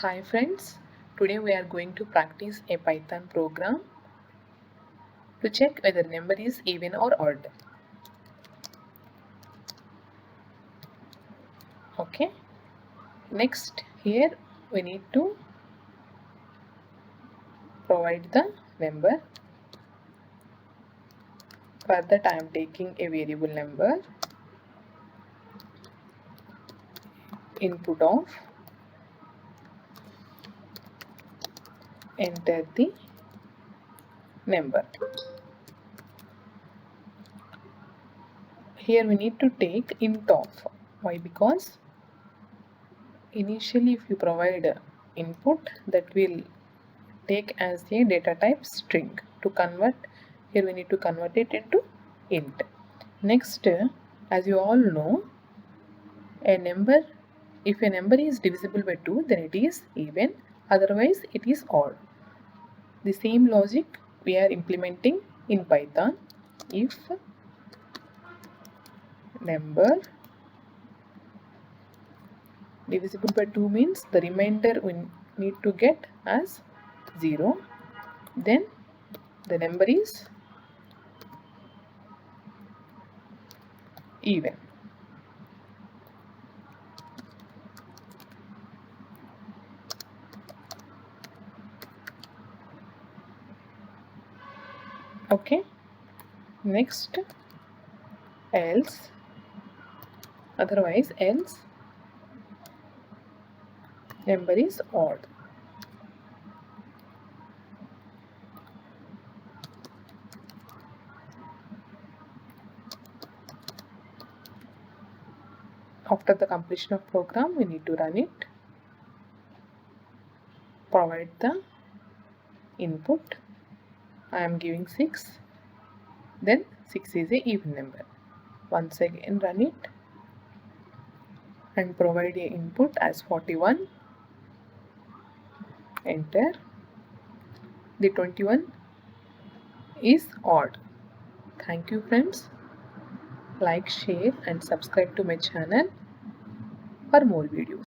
Hi friends, today we are going to practice a Python program to check whether number is even or odd. Okay, next here we need to provide the number. For that I am taking a variable number, input of, enter the number. Here we need to take int of. Why? Because initially if you provide input, that will take as a data type string. To convert, here we need to convert it into int. Next, as you all know, if a number is divisible by 2, then it is even, otherwise it is odd. The same logic we are implementing in Python. If number divisible by 2 means the remainder we need to get as 0, then the number is even. Okay, next, else, otherwise else number is odd. After the completion of program, we need to run it, provide the input. I am giving 6, then 6 is a even number. Once again run it and provide a input as 41, enter. The 21 is odd. Thank you friends. Like, share and subscribe to my channel for more videos.